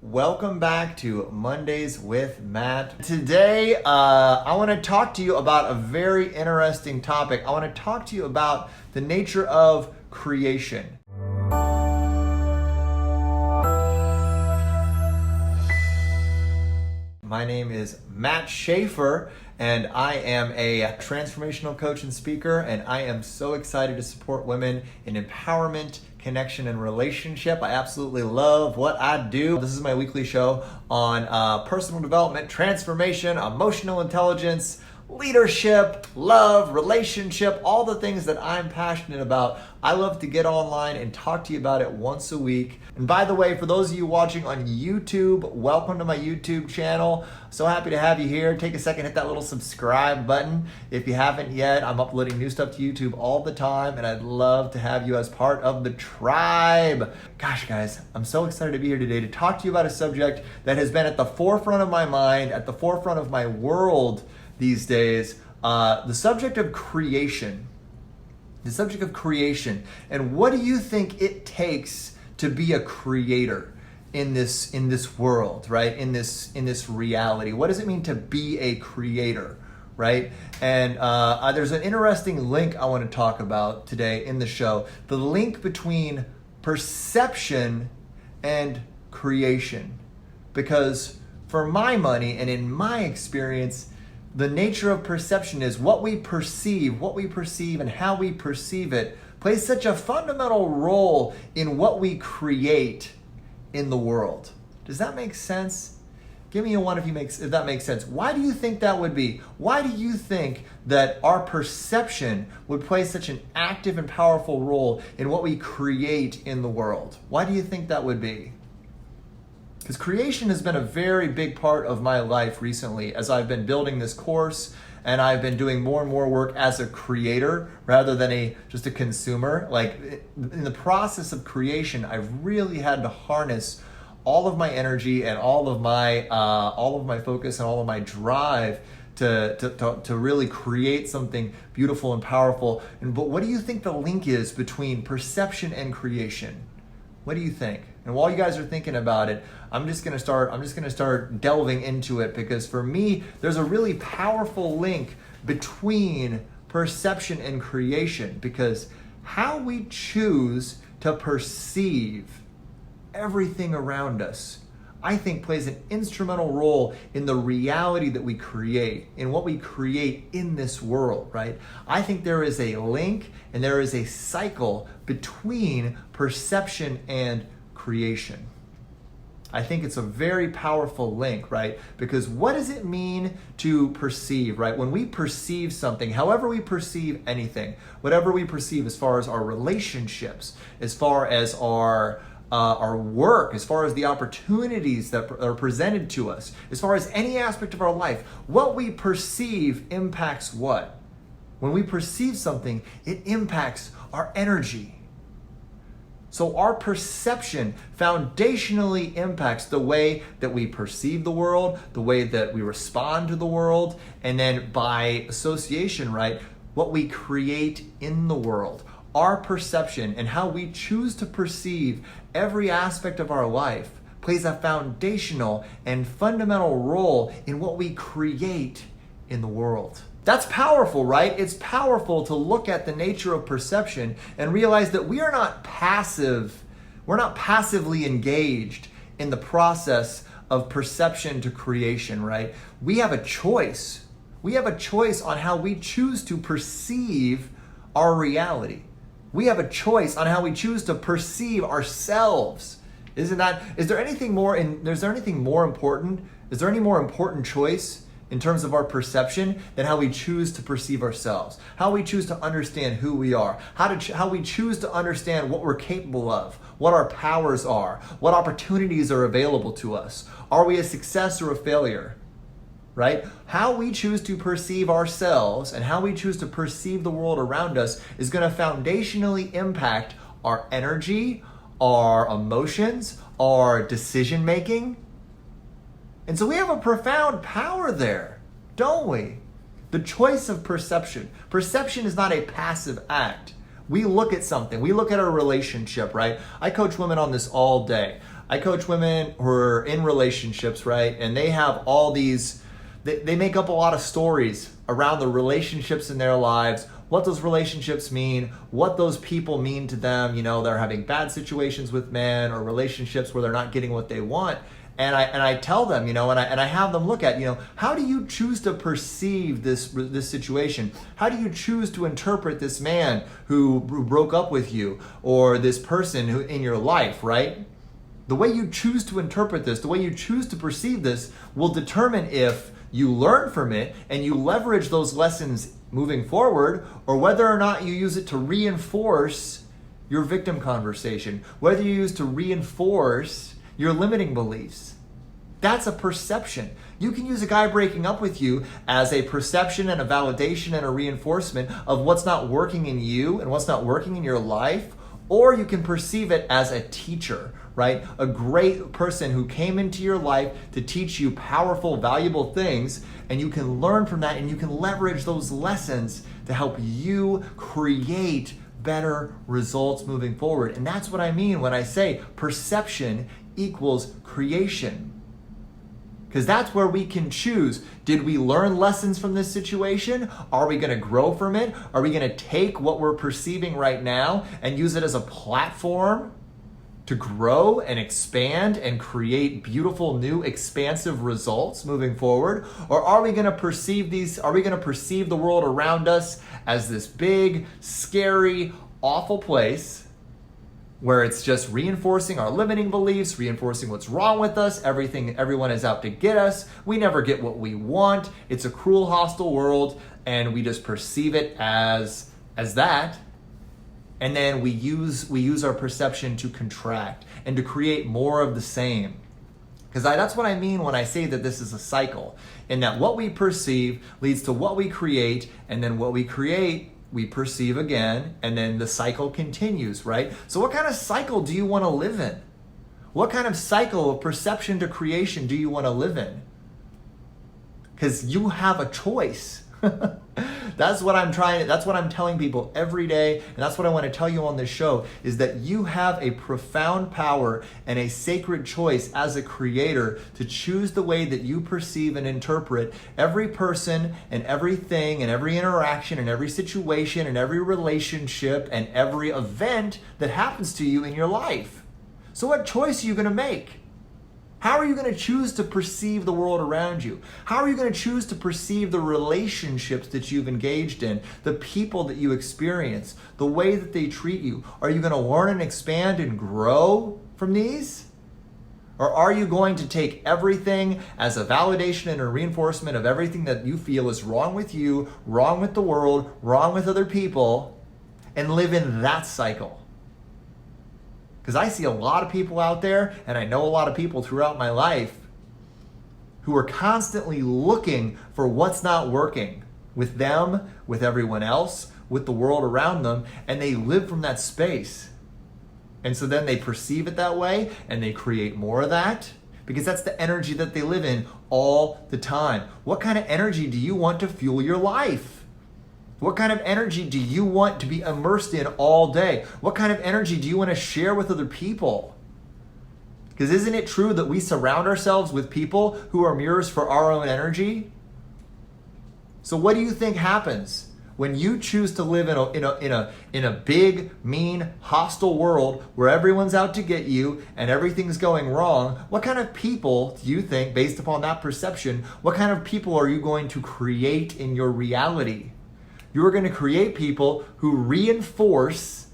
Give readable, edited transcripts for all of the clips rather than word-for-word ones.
Welcome back to Mondays with Matt. Today, I want to talk to you about a very interesting topic. I want to talk to you about the nature of creation. My name is Matt Shaffer, and I am a transformational coach and speaker, and I am so excited to support women in empowerment, connection, and relationship. I absolutely love what I do. This is my weekly show on personal development, transformation, emotional intelligence, leadership, love, relationship, all the things that I'm passionate about. I love to get online and talk to you about it once a week. And by the way, for those of you watching on YouTube, welcome to my YouTube channel. So happy to have you here. Take a second, hit that little subscribe button. If you haven't yet, I'm uploading new stuff to YouTube all the time, and I'd love to have you as part of the tribe. Gosh, guys, I'm so excited to be here today to talk to you about a subject that has been at the forefront of my mind, at the forefront of my world these days, the subject of creation. The subject of creation. And what do you think it takes to be a creator in this world, right? In this reality? What does it mean to be a creator, right? And there's an interesting link I want to talk about today in the show. The link between perception and creation. Because for my money and in my experience, the nature of perception is what we perceive and how we perceive it plays such a fundamental role in what we create in the world. Does that make sense? Give me a one if that makes sense. Why do you think that would be? Why do you think that our perception would play such an active and powerful role in what we create in the world? Why do you think that would be? Because creation has been a very big part of my life recently as I've been building this course and I've been doing more and more work as a creator rather than just a consumer. Like in the process of creation, I've really had to harness all of my energy and all of my focus and all of my drive to really create something beautiful and powerful. But what do you think the link is between perception and creation? What do you think? And while you guys are thinking about it, I'm just gonna start delving into it, because for me, there's a really powerful link between perception and creation, because how we choose to perceive everything around us, I think, plays an instrumental role in the reality that we create, in what we create in this world, right? I think there is a link and there is a cycle between perception and creation. I think it's a very powerful link, right? Because what does it mean to perceive, right? When we perceive something, however we perceive anything, whatever we perceive as far as our relationships, as far as our work, as far as the opportunities that are presented to us, as far as any aspect of our life, what we perceive impacts what? When we perceive something, it impacts our energy. So our perception foundationally impacts the way that we perceive the world, the way that we respond to the world, and then by association, right, what we create in the world. Our perception and how we choose to perceive every aspect of our life plays a foundational and fundamental role in what we create in the world. That's powerful, right? It's powerful to look at the nature of perception and realize that we are not passive. We're not passively engaged in the process of perception to creation, right? We have a choice. We have a choice on how we choose to perceive our reality. We have a choice on how we choose to perceive ourselves. Is there anything more important? Is there any more important choice in terms of our perception than how we choose to perceive ourselves? How we choose to understand who we are? How we choose to understand what we're capable of, what our powers are, what opportunities are available to us. Are we a success or a failure? Right? How we choose to perceive ourselves and how we choose to perceive the world around us is going to foundationally impact our energy, our emotions, our decision making. And so we have a profound power there, don't we? The choice of perception. Perception is not a passive act. We look at something, we look at our relationship, right? I coach women on this all day. I coach women who are in relationships, right? And they have all these, they make up a lot of stories around the relationships in their lives, what those relationships mean, what those people mean to them. They're having bad situations with men or relationships where they're not getting what they want. And I tell them, and I have them look at, how do you choose to perceive this situation? How do you choose to interpret this man who broke up with you, or this person who in your life, right? The way you choose to interpret this, the way you choose to perceive this, will determine if you learn from it and you leverage those lessons moving forward, or whether or not you use it to reinforce your victim conversation, whether you use to reinforce your limiting beliefs. That's a perception. You can use a guy breaking up with you as a perception and a validation and a reinforcement of what's not working in you and what's not working in your life, or you can perceive it as a teacher, right? A great person who came into your life to teach you powerful, valuable things, and you can learn from that and you can leverage those lessons to help you create better results moving forward. And that's what I mean when I say perception equals creation. Because that's where we can choose. Did we learn lessons from this situation? Are we going to grow from it? Are we going to take what we're perceiving right now and use it as a platform to grow and expand and create beautiful, new, expansive results moving forward? Or are we going to perceive the world around us as this big, scary, awful place where it's just reinforcing our limiting beliefs, reinforcing what's wrong with us, everyone is out to get us, we never get what we want, it's a cruel, hostile world, and we just perceive it as that, and then we use our perception to contract and to create more of the same. Because that's what I mean when I say that this is a cycle, in that what we perceive leads to what we create, and then what we create we perceive again, and then the cycle continues, right? So what kind of cycle do you want to live in? What kind of cycle of perception to creation do you want to live in? Because you have a choice. That's what I'm telling people every day, and that's what I want to tell you on this show, is that you have a profound power and a sacred choice as a creator to choose the way that you perceive and interpret every person and everything and every interaction and every situation and every relationship and every event that happens to you in your life. So what choice are you going to make? How are you going to choose to perceive the world around you? How are you going to choose to perceive the relationships that you've engaged in, the people that you experience, the way that they treat you? Are you going to learn and expand and grow from these? Or are you going to take everything as a validation and a reinforcement of everything that you feel is wrong with you, wrong with the world, wrong with other people, and live in that cycle? Because I see a lot of people out there, and I know a lot of people throughout my life who are constantly looking for what's not working with them, with everyone else, with the world around them, and they live from that space. And so then they perceive it that way, and they create more of that, because that's the energy that they live in all the time. What kind of energy do you want to fuel your life? What kind of energy do you want to be immersed in all day? What kind of energy do you want to share with other people? Because isn't it true that we surround ourselves with people who are mirrors for our own energy? So what do you think happens when you choose to live in a big, mean, hostile world where everyone's out to get you and everything's going wrong? What kind of people do you think, based upon that perception, what kind of people are you going to create in your reality? You're going to create people who reinforce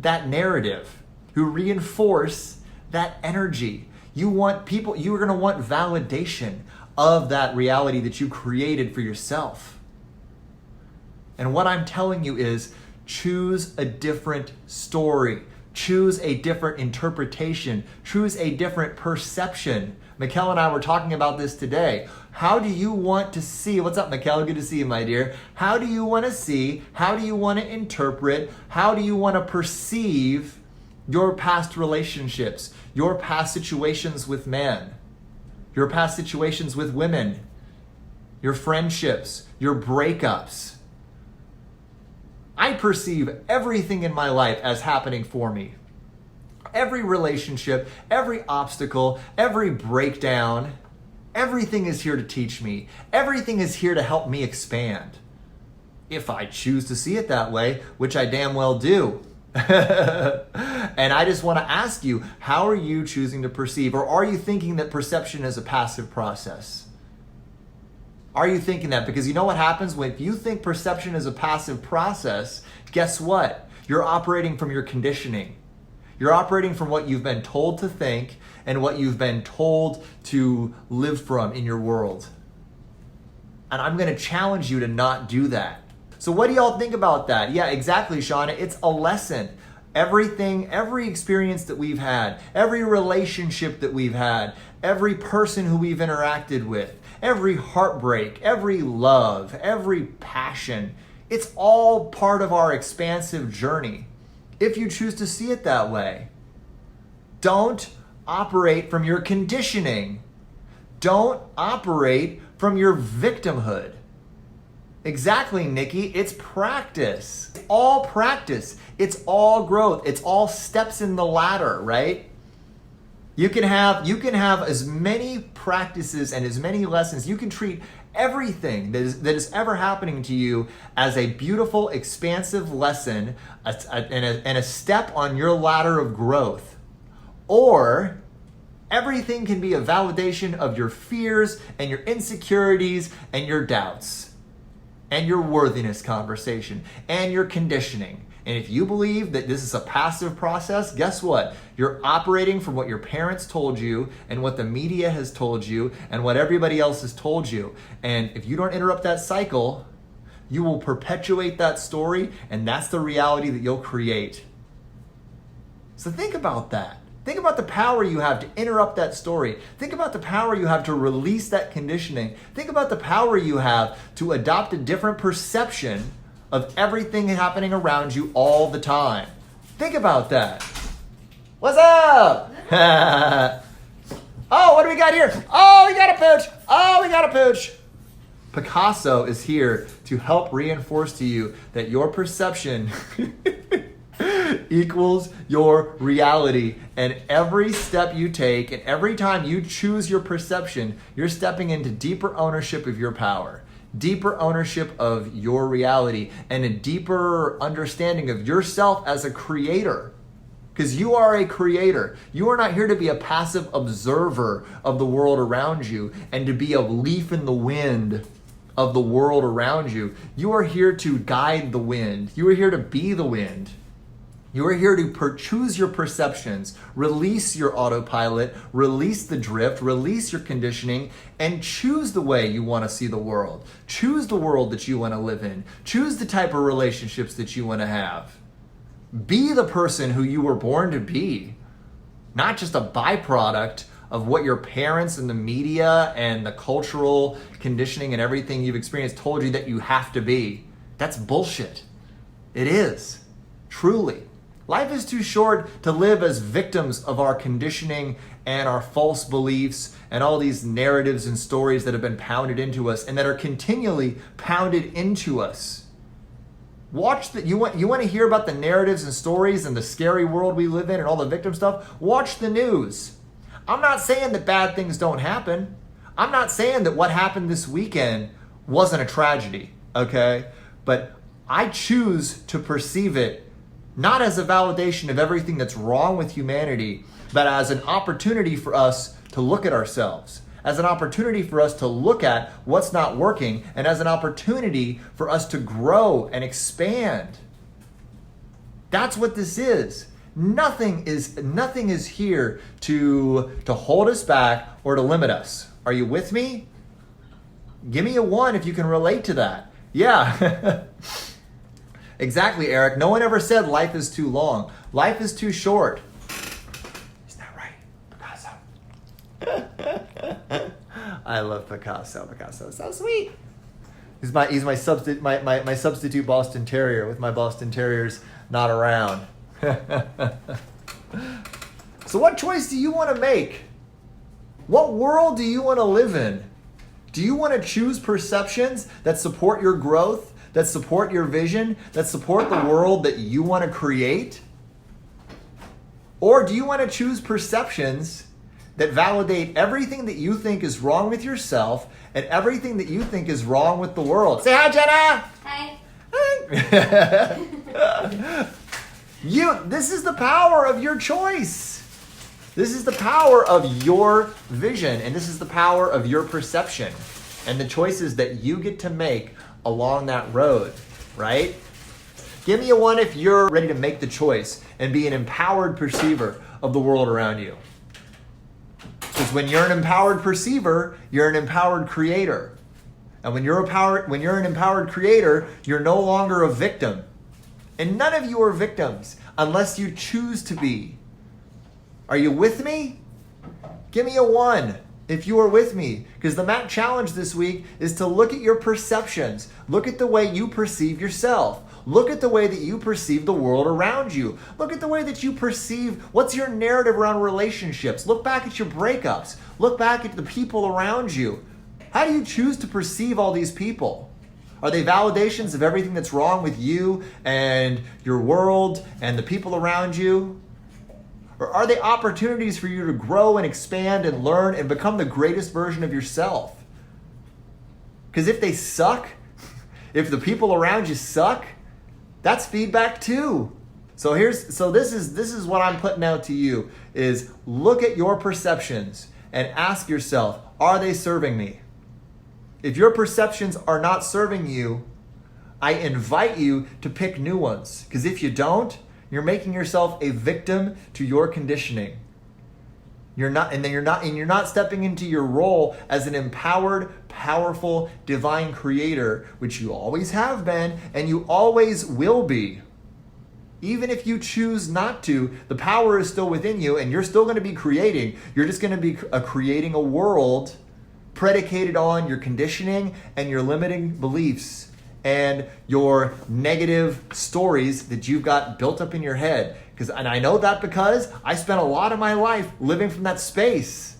that narrative, who reinforce that energy. You are going to want validation of that reality that you created for yourself. And what I'm telling you is, choose a different story. Choose a different interpretation. Choose a different perception. Mikkel and I were talking about this today. How do you want to see? What's up, Mikkel? Good to see you, my dear. How do you want to see? How do you want to interpret? How do you want to perceive your past relationships, your past situations with men, your past situations with women, your friendships, your breakups? I perceive everything in my life as happening for me. Every relationship, every obstacle, every breakdown, everything is here to teach me. Everything is here to help me expand. If I choose to see it that way, which I damn well do. And I just want to ask you, how are you choosing to perceive? Or are you thinking that perception is a passive process? Are you thinking that? Because you know what happens when you think perception is a passive process, guess what? You're operating from your conditioning. You're operating from what you've been told to think and what you've been told to live from in your world. And I'm going to challenge you to not do that. So what do y'all think about that? Yeah, exactly, Shauna. It's a lesson. Everything, every experience that we've had, every relationship that we've had, every person who we've interacted with, every heartbreak, every love, every passion, it's all part of our expansive journey. If you choose to see it that way, don't operate from your conditioning. Don't operate from your victimhood. Exactly, Nikki. It's practice. It's all practice. It's all growth. It's all steps in the ladder, right? You can have as many practices and as many lessons. You can treat everything that is ever happening to you as a beautiful, expansive lesson and a step on your ladder of growth. Or everything can be a validation of your fears and your insecurities and your doubts and your worthiness conversation and your conditioning. And if you believe that this is a passive process, guess what? You're operating from what your parents told you and what the media has told you and what everybody else has told you. And if you don't interrupt that cycle, you will perpetuate that story, and that's the reality that you'll create. So think about that. Think about the power you have to interrupt that story. Think about the power you have to release that conditioning. Think about the power you have to adopt a different perception of everything happening around you all the time. Think about that. What's up? Oh, what do we got here? Oh, we got a pooch. Oh, we got a pooch. Picasso is here to help reinforce to you that your perception equals your reality. And every step you take and every time you choose your perception, you're stepping into deeper ownership of your power, deeper ownership of your reality, and a deeper understanding of yourself as a creator. Because you are a creator. You are not here to be a passive observer of the world around you and to be a leaf in the wind of the world around you. You are here to guide the wind. You are here to be the wind. You are here to choose your perceptions, release your autopilot, release the drift, release your conditioning, and choose the way you want to see the world. Choose the world that you want to live in. Choose the type of relationships that you want to have. Be the person who you were born to be, not just a byproduct of what your parents and the media and the cultural conditioning and everything you've experienced told you that you have to be. That's bullshit. It is. Truly. Life is too short to live as victims of our conditioning and our false beliefs and all these narratives and stories that have been pounded into us and that are continually pounded into us. Watch that. You want to hear about the narratives and stories and the scary world we live in and all the victim stuff? Watch the news. I'm not saying that bad things don't happen. I'm not saying that what happened this weekend wasn't a tragedy, okay? But I choose to perceive it not as a validation of everything that's wrong with humanity, but as an opportunity for us to look at ourselves, as an opportunity for us to look at what's not working, and as an opportunity for us to grow and expand. That's what this is. Nothing is here to hold us back or to limit us. Are you with me? Give me a 1 if you can relate to that. Yeah. Exactly, Eric. No one ever said life is too long. Life is too short. Isn't that right, Picasso? I love Picasso. Picasso is so sweet. He's my substitute Boston Terrier with my Boston Terriers not around. So what choice do you want to make? What world do you want to live in? Do you want to choose perceptions that support your growth, that support your vision, that support the world that you want to create? Or do you want to choose perceptions that validate everything that you think is wrong with yourself and everything that you think is wrong with the world? Say hi, Jenna! Hi. This is the power of your choice. This is the power of your vision, and this is the power of your perception and the choices that you get to make along that road, right? Give me a 1 if you're ready to make the choice and be an empowered perceiver of the world around you. Because when you're an empowered perceiver, you're an empowered creator. And when you're an empowered creator, you're no longer a victim. And none of you are victims unless you choose to be. Are you with me? Give me a 1 if you are with me. Because the MAT challenge this week is to look at your perceptions. Look at the way you perceive yourself. Look at the way that you perceive the world around you. Look at the way that you perceive, what's your narrative around relationships? Look back at your breakups. Look back at the people around you. How do you choose to perceive all these people? Are they validations of everything that's wrong with you and your world and the people around you? Or are they opportunities for you to grow and expand and learn and become the greatest version of yourself? Because if they suck, if the people around you suck, that's feedback too. So this is what I'm putting out to you is look at your perceptions and ask yourself, are they serving me? If your perceptions are not serving you, I invite you to pick new ones. Because if you don't, you're making yourself a victim to your conditioning. You're not stepping into your role as an empowered, powerful, divine creator, which you always have been and you always will be. Even if you choose not to, the power is still within you and you're still going to be creating. You're just going to be creating a world predicated on your conditioning and your limiting beliefs and your negative stories that you've got built up in your head. And I know that because I spent a lot of my life living from that space.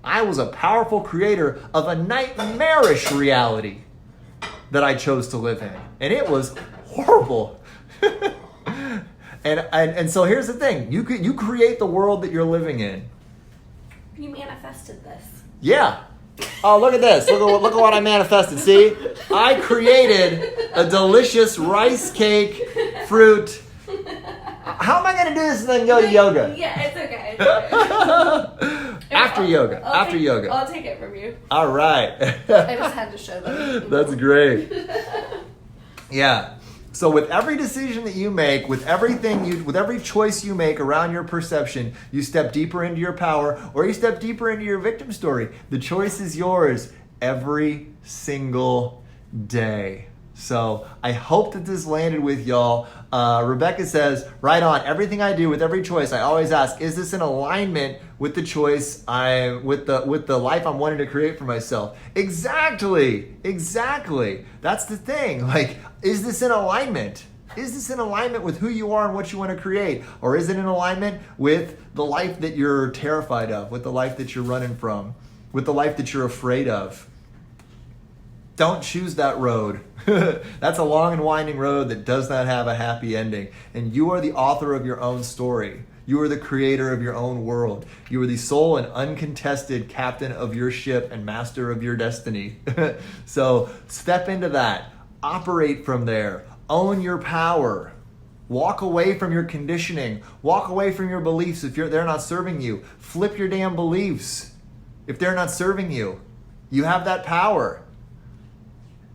I was a powerful creator of a nightmarish reality that I chose to live in. And it was horrible. And so here's the thing. You create the world that you're living in. You manifested this. Yeah. Oh, look at this. Look at what I manifested. See? I created a delicious rice cake fruit. How am I going to do this and then go to yoga? Yeah, it's okay. After yoga. I'll take it from you. All right. I just had to show them. That's great. Yeah. So with every decision that you make, with every choice you make around your perception, you step deeper into your power or you step deeper into your victim story. The choice is yours every single day. So I hope that this landed with y'all. Rebecca says, right on, everything I do with every choice, I always ask, is this in alignment with the choice with the life I'm wanting to create for myself? Exactly. That's the thing. Like, is this in alignment? Is this in alignment with who you are and what you want to create? Or is it in alignment with the life that you're terrified of, with the life that you're running from, with the life that you're afraid of? Don't choose that road. That's a long and winding road that does not have a happy ending. And you are the author of your own story. You are the creator of your own world. You are the sole and uncontested captain of your ship and master of your destiny. So step into that. Operate from there. Own your power. Walk away from your conditioning. Walk away from your beliefs if they're not serving you. Flip your damn beliefs if they're not serving you. You have that power.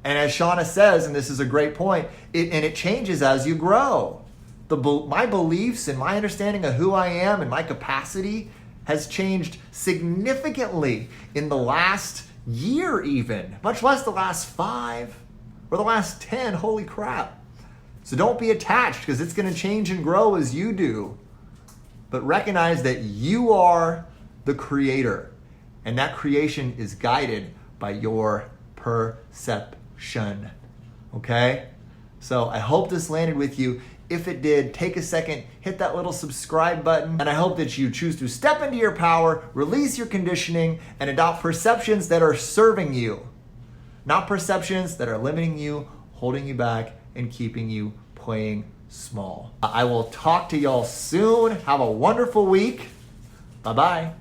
And as Shauna says, and this is a great point, it changes as you grow. My beliefs and my understanding of who I am and my capacity has changed significantly in the last year even, much less the last 5 or the last 10. Holy crap. So don't be attached because it's going to change and grow as you do. But recognize that you are the creator and that creation is guided by your perception. Okay? So I hope this landed with you. If it did, take a second, hit that little subscribe button, and I hope that you choose to step into your power, release your conditioning, and adopt perceptions that are serving you, not perceptions that are limiting you, holding you back, and keeping you playing small. I will talk to y'all soon. Have a wonderful week. Bye-bye.